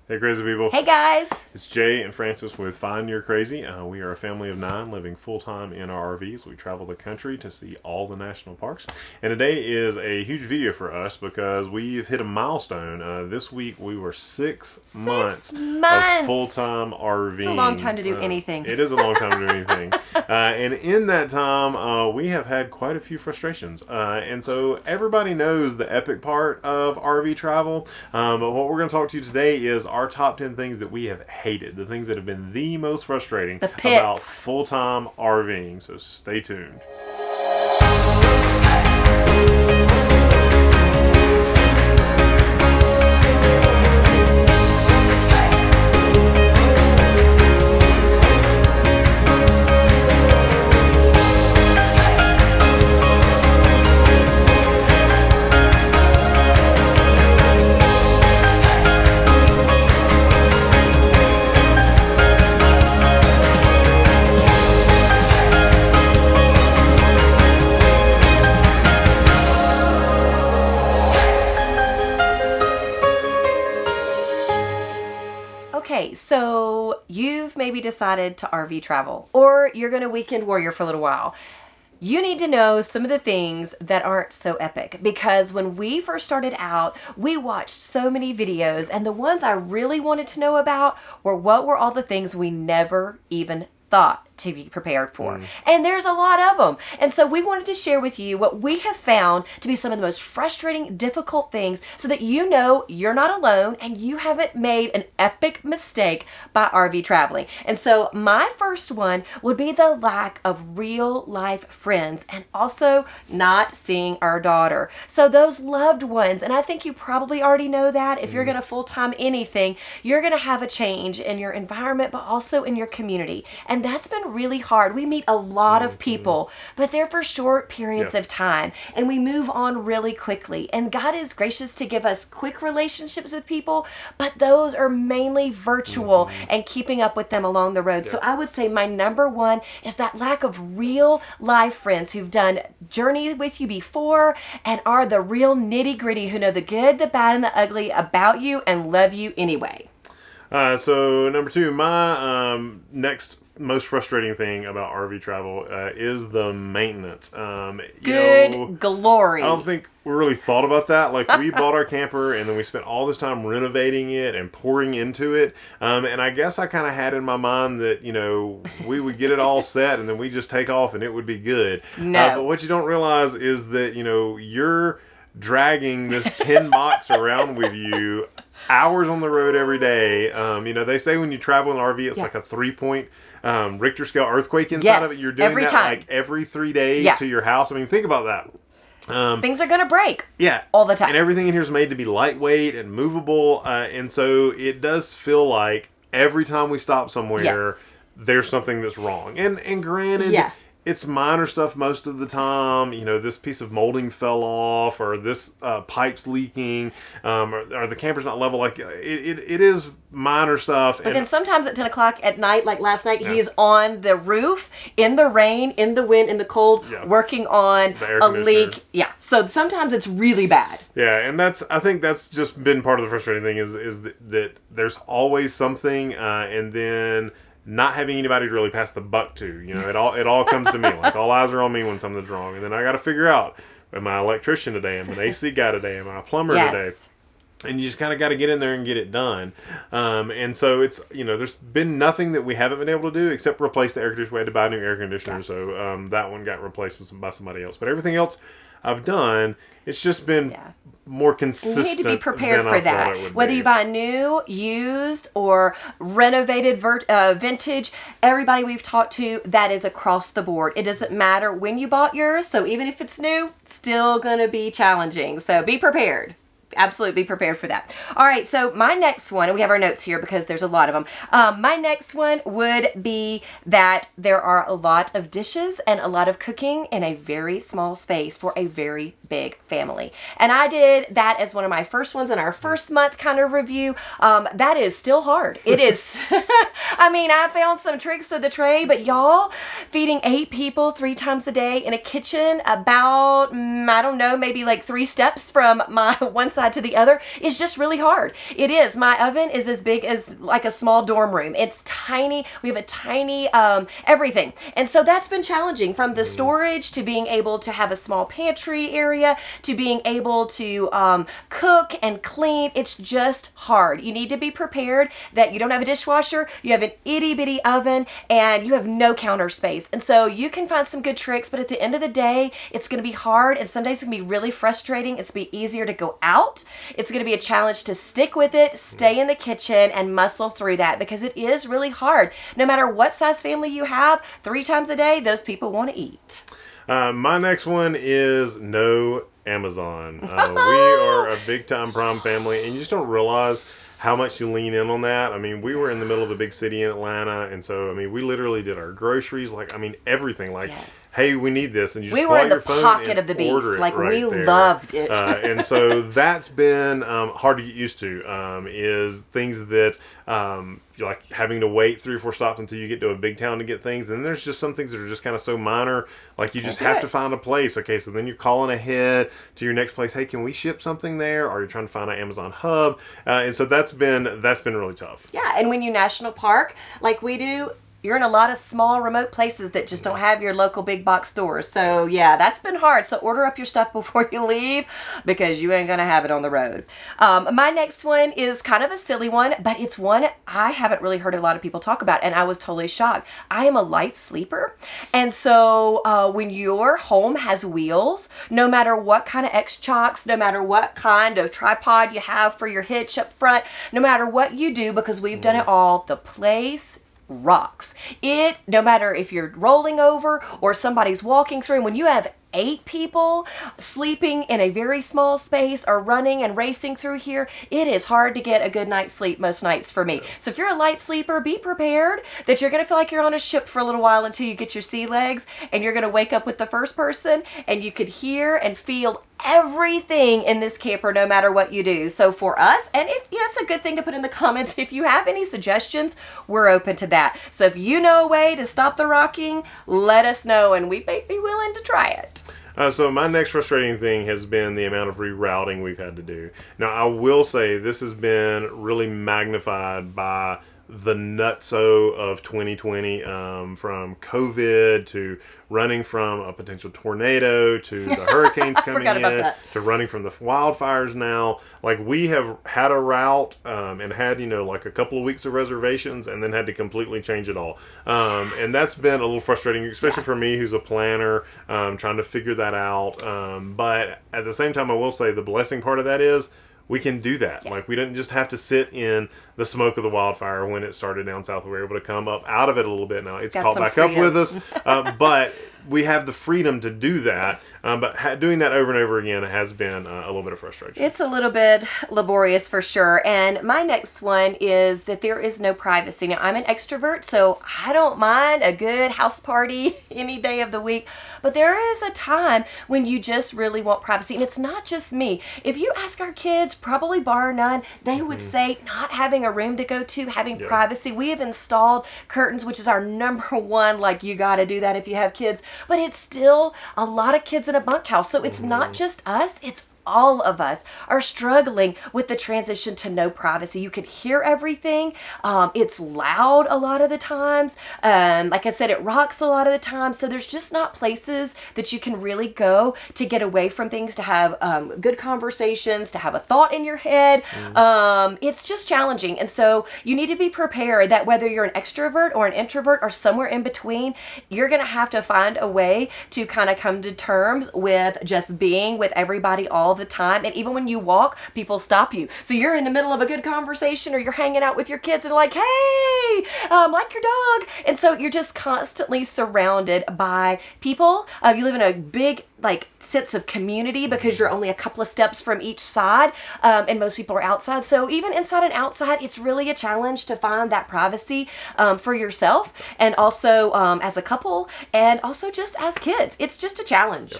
Hey, crazy people. Hey guys! It's Jay and Francis with Find Your Crazy. We are a family of 9 living full-time in our RVs. We travel the country to see all the national parks. And today is a huge video for us because we've hit a milestone. This week we were 6 months of full-time RVing. It's a long time to do anything. It is a long time to do anything. And in that time, we have had quite a few frustrations. And so everybody knows the epic part of RV travel. But what we're going to talk to you today is our top 10 things that we have hated, the things that have been the most frustrating about full-time RVing. So stay tuned. Okay, so you've maybe decided to RV travel, or you're going to weekend warrior for a little while. You need to know some of the things that aren't so epic, because when we first started out, we watched so many videos, and the ones I really wanted to know about were what were all the things we never even thought to be prepared for. And there's a lot of them. And so we wanted to share with you what we have found to be some of the most frustrating, difficult things so that you know you're not alone and you haven't made an epic mistake by RV traveling. And so my first one would be the lack of real life friends and also not seeing our daughter. So those loved ones, and I think you probably already know that if you're going to full-time anything, you're going to have a change in your environment, but also in your community. And that's been really hard. We meet a lot of people, but they're for short periods of time, and we move on really quickly. And God is gracious to give us quick relationships with people, but those are mainly virtual and keeping up with them along the road. So I would say my number one is that lack of real life friends who've done journey with you before and are the real nitty gritty, who know the good, the bad, and the ugly about you and love you anyway. So number 2, my next most frustrating thing about RV travel is the maintenance. Good glory. I don't think we really thought about that. Like, we bought our camper and then we spent all this time renovating it and pouring into it. And I guess I kind of had in my mind that, we would get it all set and then we just take off and it would be good. No. But what you don't realize is that, you're dragging this tin box around with you hours on the road every day. They say when you travel in an RV, it's like a 3-point Richter scale earthquake inside of it. You're doing that like every 3 days to your house. I mean, think about that. Things are going to break. Yeah. All the time. And everything in here is made to be lightweight and movable. And so it does feel like every time we stop somewhere, there's something that's wrong. And granted, it's minor stuff most of the time. This piece of molding fell off, or this pipe's leaking, or the camper's not level. Like, it is minor stuff. But then sometimes at 10 o'clock at night, like last night, he is on the roof, in the rain, in the wind, in the cold, working on a leak. Yeah. So sometimes it's really bad. Yeah, and I think that's just been part of the frustrating thing is that there's always something, and then not having anybody to really pass the buck to. It all comes to me. Like, all eyes are on me when something's wrong. And then I got to figure out, am I an electrician today? Am I an AC guy today? Am I a plumber today? And you just kind of got to get in there and get it done. And so it's, there's been nothing that we haven't been able to do except replace the air conditioner. We had to buy a new air conditioner. So that one got replaced by somebody else. But everything else I've done, it's just been more consistent. You need to be prepared for that. Whether you buy new, used, or renovated vintage, everybody we've talked to, that is across the board. It doesn't matter when you bought yours. So even if it's new, it's still going to be challenging. So be prepared. Absolutely be prepared for that. All right, so my next one, and we have our notes here because there's a lot of them. My next one would be that there are a lot of dishes and a lot of cooking in a very small space for a very big family. And I did that as one of my first ones in our first month kind of review. That is still hard. It is. I mean, I found some tricks of the trade, but y'all, feeding 8 people 3 times a day in a kitchen about, I don't know, maybe like 3 steps from my one side side to the other is just really hard. It is. My oven is as big as like a small dorm room. It's tiny. We have a tiny everything. And so that's been challenging, from the storage to being able to have a small pantry area to being able to cook and clean. It's just hard. You need to be prepared that you don't have a dishwasher, you have an itty bitty oven, and you have no counter space. And so you can find some good tricks, but at the end of the day, it's going to be hard, and some days it's going to be really frustrating. It's going to be easier to go out. It's going to be a challenge to stick with it, stay in the kitchen, and muscle through that, because it is really hard. No matter what size family you have, 3 times a day, those people want to eat. My next one is no Amazon. We are a big time Prime family, and you just don't realize how much you lean in on that. I mean, we were in the middle of a big city in Atlanta, and so, I mean, we literally did our groceries, like, I mean, everything. Like, yes. Hey, we need this, and you just we were in the your phone pocket of the beast. Like, right we there. loved it. And so that's been hard to get used to. Is things that like having to wait 3 or 4 stops until you get to a big town to get things. And then there's just some things that are just kind of so minor, like you just have to find a place. Okay, so then you're calling ahead to your next place. Hey, can we ship something there? Or you're trying to find an Amazon hub, and so that's been really tough. Yeah, and when you national park like we do, you're in a lot of small, remote places that just don't have your local big box stores. So yeah, that's been hard. So order up your stuff before you leave, because you ain't gonna have it on the road. My next one is kind of a silly one, but it's one I haven't really heard a lot of people talk about, and I was totally shocked. I am a light sleeper, and so when your home has wheels, no matter what kind of X-chocks, no matter what kind of tripod you have for your hitch up front, no matter what you do, because we've done it all, the place rocks. It, no matter if you're rolling over or somebody's walking through, when you have 8 people sleeping in a very small space or running and racing through here, it is hard to get a good night's sleep most nights for me. So if you're a light sleeper, be prepared that you're going to feel like you're on a ship for a little while until you get your sea legs, and you're going to wake up with the first person, and you could hear and feel everything in this camper no matter what you do. So for us, and if that's a good thing to put in the comments, if you have any suggestions, we're open to that. So if you know a way to stop the rocking, let us know, and we may be willing to try it. So my next frustrating thing has been the amount of rerouting we've had to do. Now, I will say this has been really magnified by the nutso of 2020, from COVID to running from a potential tornado to the hurricanes coming in to running from the wildfires now. Like, we have had a route and had, like a couple of weeks of reservations, and then had to completely change it all. And that's been a little frustrating, especially for me who's a planner, trying to figure that out. But at the same time, I will say the blessing part of that is we can do that. Yeah. Like, we didn't just have to sit in the smoke of the wildfire when it started down south. We were able to come up out of it a little bit now. It's caught back up with us, but we have the freedom to do that. But doing that over and over again has been a little bit of frustration. It's a little bit laborious for sure. And my next one is that there is no privacy. Now, I'm an extrovert, so I don't mind a good house party any day of the week. But there is a time when you just really want privacy. And it's not just me. If you ask our kids, probably bar none, they would say not having a room to go to, having privacy. We have installed curtains, which is our number one, like, you got to do that if you have kids. But it's still a lot of kids in a bunkhouse. So it's not just us, it's all of us are struggling with the transition to no privacy. You can hear everything. It's loud a lot of the times. Like I said, it rocks a lot of the time. So there's just not places that you can really go to get away from things, to have good conversations, to have a thought in your head. It's just challenging. And so you need to be prepared that whether you're an extrovert or an introvert or somewhere in between, you're going to have to find a way to kind of come to terms with just being with everybody all the time. And even when you walk, people stop you. So you're in the middle of a good conversation, or you're hanging out with your kids and like, hey, like your dog. And so you're just constantly surrounded by people. You live in a big, like, sense of community because you're only a couple of steps from each side, and most people are outside. So even inside and outside, it's really a challenge to find that privacy for yourself, and also as a couple, and also just as kids. It's just a challenge.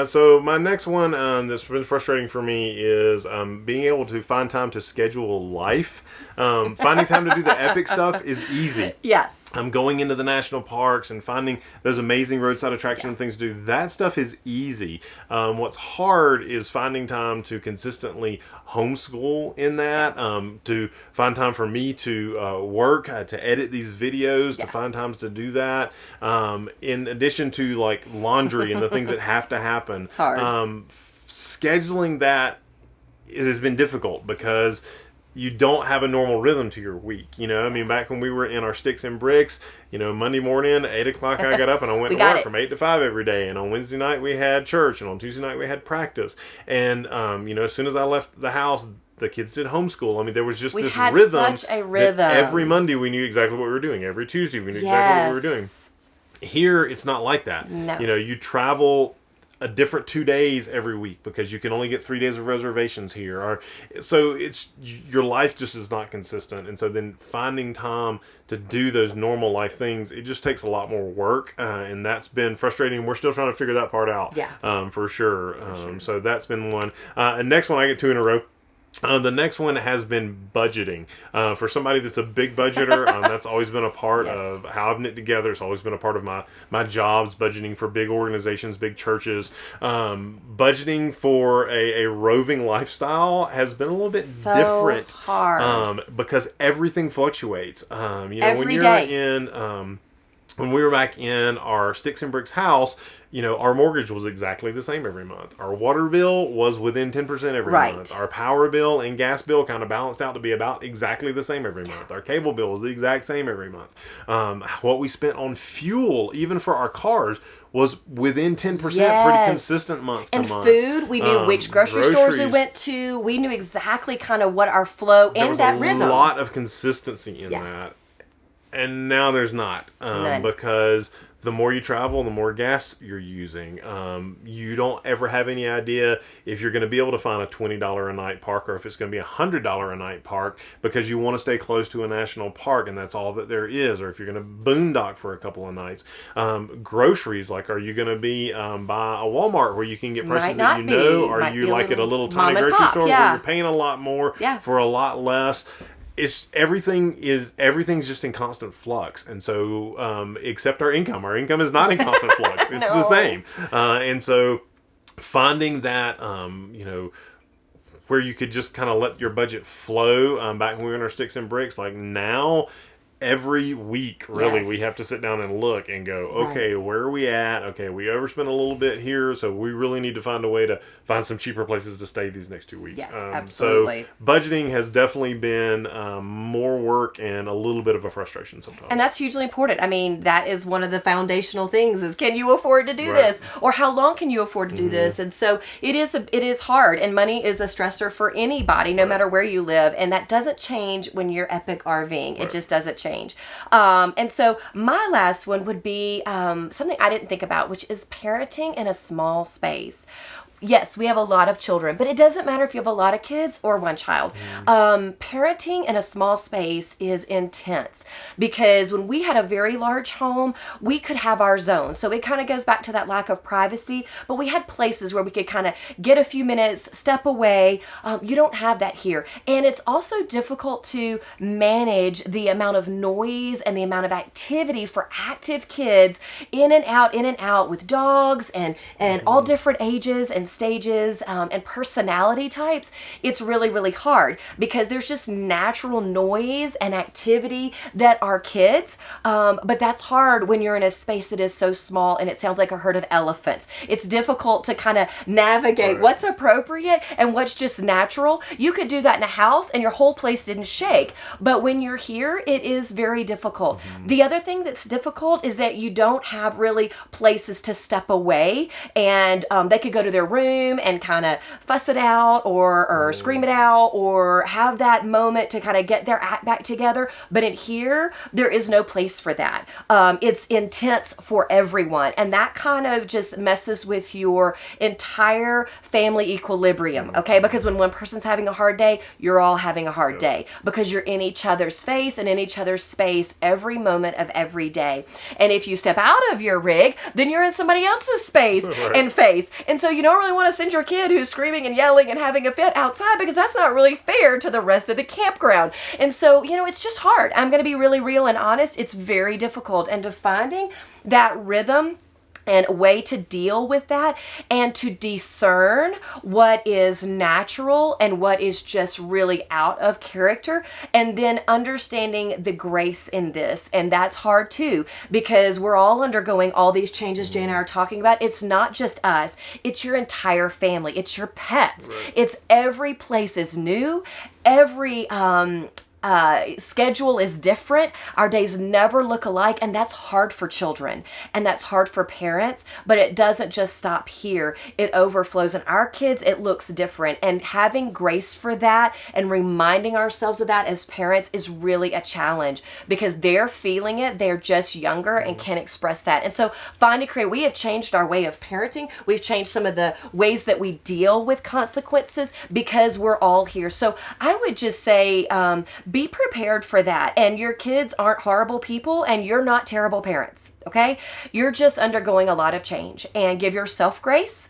So my next one that's been frustrating for me is being able to find time to schedule life. Finding time to do the epic stuff is easy. Yes. I'm going into the national parks and finding those amazing roadside attraction and things to do. That stuff is easy. What's hard is finding time to consistently homeschool in that, to find time for me to work, to edit these videos, to find times to do that. In addition to like laundry and the things that have to happen. It's hard. Scheduling that has been difficult because you don't have a normal rhythm to your week. You know, I mean, back when we were in our sticks and bricks, you know, Monday morning, 8 o'clock, I got up and I went to work from 8 to 5 every day. And on Wednesday night, we had church. And on Tuesday night, we had practice. And, you know, as soon as I left the house, the kids did homeschool. I mean, there was just this rhythm. We had such a rhythm. Every Monday, we knew exactly what we were doing. Every Tuesday, we knew exactly what we were doing. Here, it's not like that. No. You know, you travel a different 2 days every week because you can only get 3 days of reservations here, or so it's your life just is not consistent, and so then finding time to do those normal life things, it just takes a lot more work, and that's been frustrating. We're still trying to figure that part out, for sure. So that's been one. And next one I get two in a row. The next one has been budgeting. For somebody that's a big budgeter, that's always been a part of how I've knit together. It's always been a part of my jobs, budgeting for big organizations, big churches. Budgeting for a roving lifestyle has been a little bit different. Hard. Because everything fluctuates. You know, Every when you're day. when we were back in our sticks and bricks house, you know, our mortgage was exactly the same every month. Our water bill was within 10% every month. Our power bill and gas bill kind of balanced out to be about exactly the same every month. Our cable bill was the exact same every month. What we spent on fuel, even for our cars, was within 10%, pretty consistent month to month. And food, we knew which grocery stores we went to. We knew exactly kind of what our flow and that rhythm. There was a lot of consistency in that. And now there's not. Because the more you travel, the more gas you're using. You don't ever have any idea if you're going to be able to find a $20 a night park or if it's going to be a $100 a night park because you want to stay close to a national park and that's all that there is, or if you're going to boondock for a couple of nights. Groceries, like, are you going to be by a Walmart where you can get prices that you know? Are you like at a little tiny grocery store where you're paying a lot more for a lot less? Everything's just in constant flux, and so except our income is not in constant flux. It's the same, and so finding that you know, where you could just kind of let your budget flow. Back when we were in our sticks and bricks, like now, every week, really, we have to sit down and look and go, okay, where are we at? Okay, we overspent a little bit here, so we really need to find a way to find some cheaper places to stay these next 2 weeks. Yes, absolutely. So budgeting has definitely been more work and a little bit of a frustration sometimes. And that's hugely important. I mean, that is one of the foundational things is, can you afford to do this? Or how long can you afford to do this? And so it is hard, and money is a stressor for anybody, no matter where you live, and that doesn't change when you're epic RVing. It just doesn't change. And so my last one would be something I didn't think about, which is parenting in a small space. Yes, we have a lot of children, but it doesn't matter if you have a lot of kids or one child. Parenting in a small space is intense because when we had a very large home, we could have our zone. So it kind of goes back to that lack of privacy, but we had places where we could kind of get a few minutes, step away. You don't have that here. And it's also difficult to manage the amount of noise and the amount of activity for active kids in and out with dogs and all different ages and stages and personality types. It's really, really hard because there's just natural noise and activity that are kids, but that's hard when you're in a space that is so small and it sounds like a herd of elephants. It's difficult to kind of navigate what's appropriate and what's just natural. You could do that in a house and your whole place didn't shake, but when you're here, it is very difficult. The other thing that's difficult is that you don't have really places to step away, and they could go to their room and kind of fuss it out or scream it out or have that moment to kind of get their act back together. But in here, there is no place for that. It's intense for everyone, and that kind of just messes with your entire family equilibrium, okay? Because when one person's having a hard day, you're all having a hard day because you're in each other's face and in each other's space every moment of every day. And if you step out of your rig, then you're in somebody else's space and face. And so you don't really really want to send your kid who's screaming and yelling and having a fit outside, because that's not really fair to the rest of the campground. And so, it's just hard. I'm going to be really real and honest. It's very difficult. And to finding that rhythm and a way to deal with that, and to discern what is natural and what is just really out of character, and then understanding the grace in this. And that's hard too, because we're all undergoing all these changes Jay and I are talking about. It's not just us, it's your entire family, it's your pets. Right. It's every place is new, every schedule is different. Our days never look alike, and that's hard for children, and that's hard for parents, but it doesn't just stop here. It overflows in our kids. It looks different, and having grace for that and reminding ourselves of that as parents is really a challenge, because they're feeling it. They're just younger and can't express that. And so we have changed our way of parenting. We've changed some of the ways that we deal with consequences because we're all here. So I would just say, be prepared for that. And your kids aren't horrible people, and you're not terrible parents. Okay? You're just undergoing a lot of change, and give yourself grace.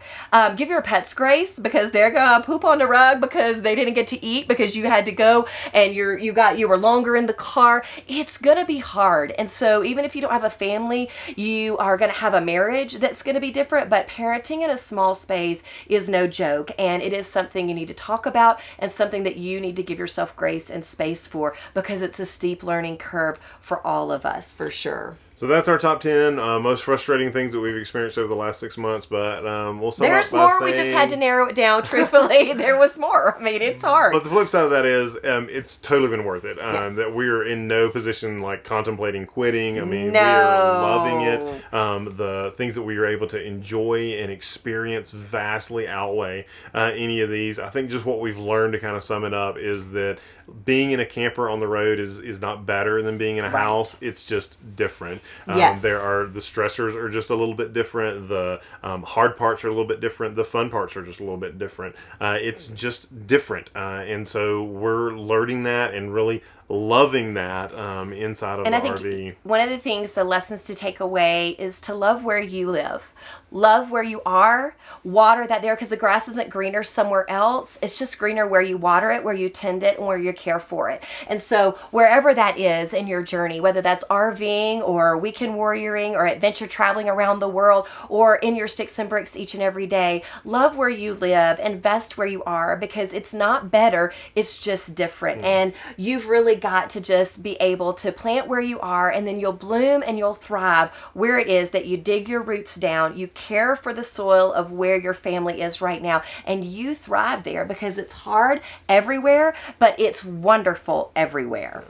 Give your pets grace, because they're gonna poop on the rug because they didn't get to eat because you had to go and you were longer in the car. It's gonna be hard. And so even if you don't have a family, you are gonna have a marriage that's gonna be different, but parenting in a small space is no joke, and it is something you need to talk about, and something that you need to give yourself grace and space for, because it's a steep learning curve for all of us, for sure. So that's our top 10 most frustrating things that we've experienced over the last 6 months. But we'll sum There's up by more. saying, We just had to narrow it down. Truthfully, there was more. I mean, it's hard. But the flip side of that is, it's totally been worth it. Yes. That we are in no position like contemplating quitting. I mean, No. we are loving it. The things that we are able to enjoy and experience vastly outweigh any of these. I think just what we've learned, to kind of sum it up, is that being in a camper on the road is not better than being in a house. It's just different. Yes. The stressors are just a little bit different. The hard parts are a little bit different. The fun parts are just a little bit different. It's just different. And so we're learning that and really loving that inside of the RV. One of the things, the lessons to take away, is to love where you live. Love where you are. Water that there, because the grass isn't greener somewhere else. It's just greener where you water it, where you tend it, and where you care for it. And so wherever that is in your journey, whether that's RVing or weekend warrioring or adventure traveling around the world or in your sticks and bricks each and every day, love where you live. Invest where you are, because it's not better. It's just different. And you've really got to just be able to plant where you are, and then you'll bloom and you'll thrive where it is that you dig your roots down. You care for the soil of where your family is right now, and you thrive there, because it's hard everywhere, but it's wonderful everywhere.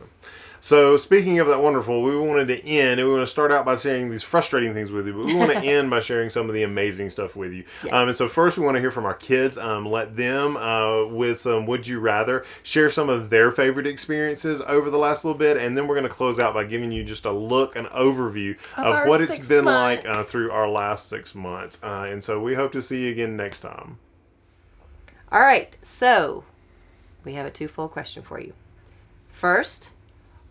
So speaking of that wonderful, we wanted to end, and we want to start out by sharing these frustrating things with you, but we want to end by sharing some of the amazing stuff with you. Yes. And so first we want to hear from our kids. Let them, with some Would You Rather, share some of their favorite experiences over the last little bit, and then we're going to close out by giving you just a look, an overview of what it's been like through our last 6 months. And so we hope to see you again next time. All right, so we have a twofold question for you. First,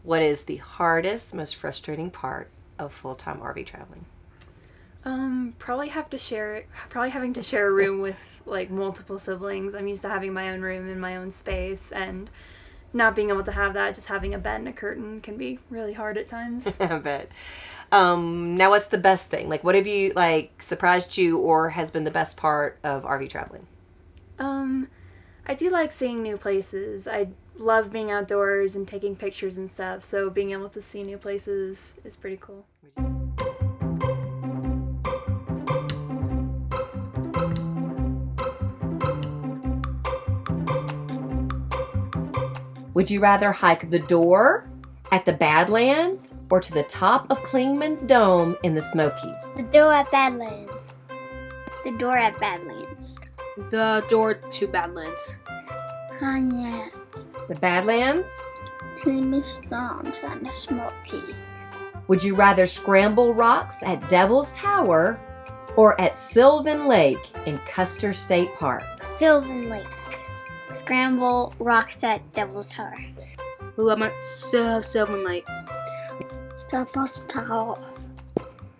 what is the hardest, most frustrating part of full-time RV traveling? Probably having to share a room with like multiple siblings. I'm used to having my own room in my own space, and not being able to have that, just having a bed and a curtain, can be really hard at times. I bet. Now what's the best thing? Like, what have you, surprised you or has been the best part of RV traveling? I do like seeing new places. I love being outdoors and taking pictures and stuff, so being able to see new places is pretty cool. Would you rather hike the door at the Badlands or to the top of Klingman's Dome in the Smokies? The door at Badlands. It's the door at Badlands. The door to Badlands. Yes. The Badlands? Klingman's Dome and the Smoky. Would you rather scramble rocks at Devil's Tower or at Sylvan Lake in Custer State Park? Sylvan Lake. Scramble rocks at Devil's Tower. Ooh, I'm at Sylvan Lake. Devil's Tower.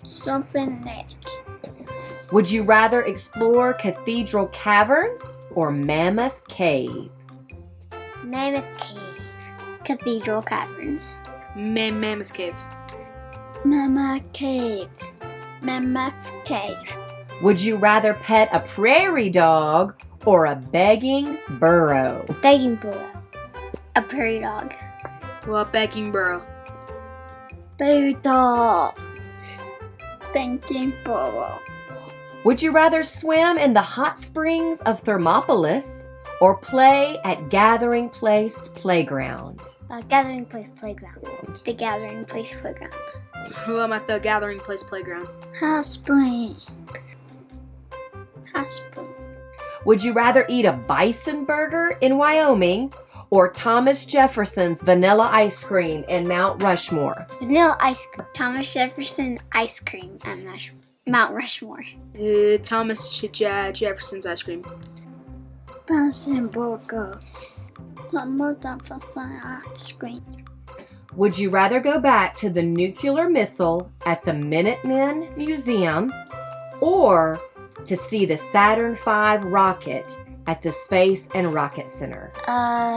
Sylvan Lake. Would you rather explore Cathedral Caverns or Mammoth Cave? Mammoth Cave. Cathedral Caverns. Mammoth Cave. Mammoth Cave. Mammoth Cave. Would you rather pet a prairie dog or a begging burro? Begging burro. A prairie dog. Well, begging burro. Prairie dog. Begging burro. Would you rather swim in the hot springs of Thermopolis or play at Gathering Place Playground? Gathering Place Playground. The Gathering Place Playground. Well, I'm at the Gathering Place Playground. Hot spring. Hot spring. Would you rather eat a bison burger in Wyoming or Thomas Jefferson's vanilla ice cream in Mount Rushmore? Vanilla ice cream. Thomas Jefferson ice cream at Mount Rushmore. Thomas Jefferson's ice cream. Bison burger. Thomas Jefferson ice cream. Would you rather go back to the nuclear missile at the Minutemen Museum or to see the Saturn V rocket at the Space and Rocket Center?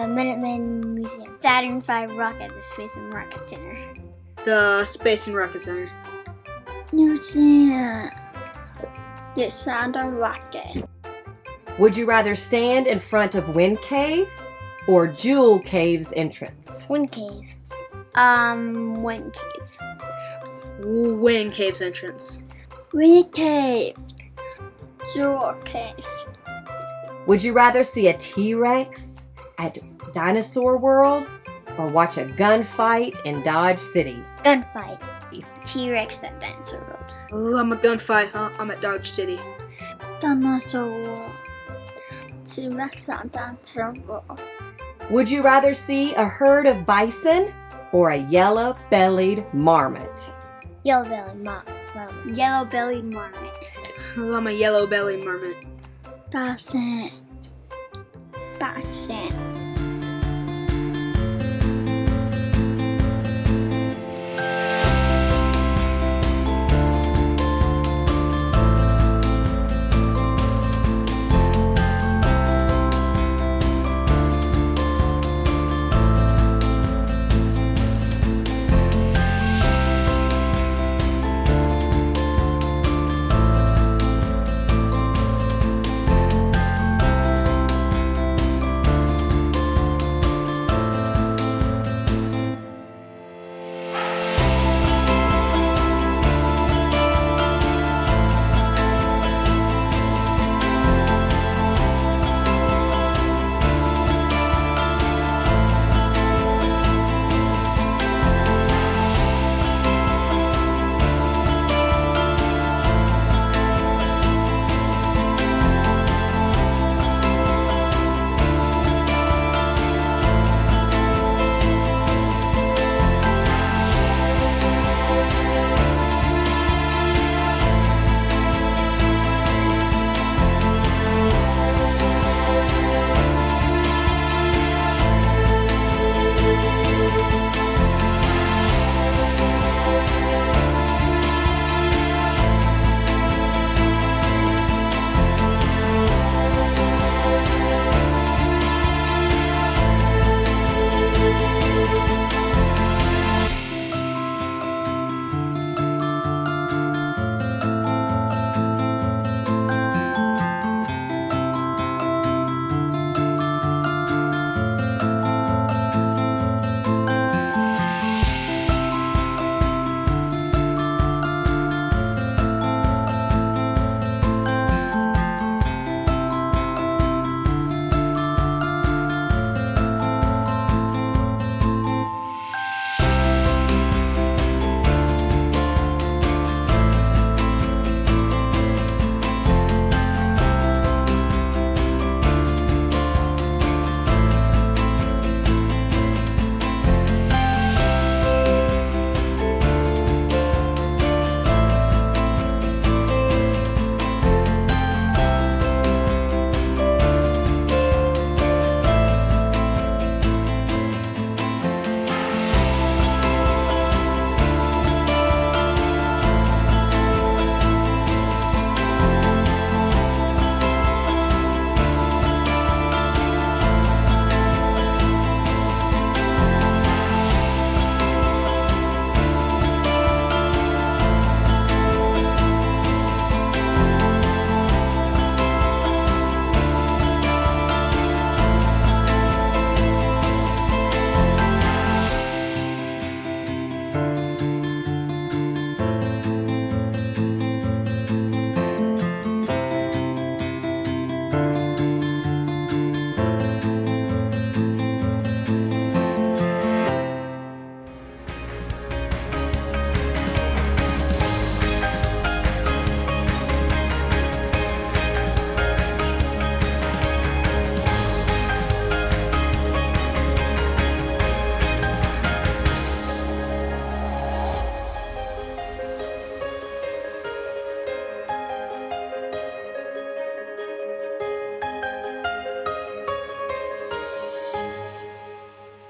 Minutemen Museum. Saturn V rocket, the Space and Rocket Center. The Space and Rocket Center. Museum. The Saturn rocket. Would you rather stand in front of Wind Cave or Jewel Cave's entrance? Wind Cave. Wind Cave. Wind Cave's entrance. Wind Cave. Jewel Cave. Would you rather see a T-Rex at Dinosaur World or watch a gunfight in Dodge City? Gunfight. T-Rex at Dinosaur World. Oh, I'm a gunfight, huh? I'm at Dodge City. Dinosaur World. T-Rex at Dinosaur World. Would you rather see a herd of bison or a yellow-bellied marmot? Yellow-bellied marmot. Yellow-bellied marmot. Oh, I'm a yellow-bellied marmot. Bison. Bison.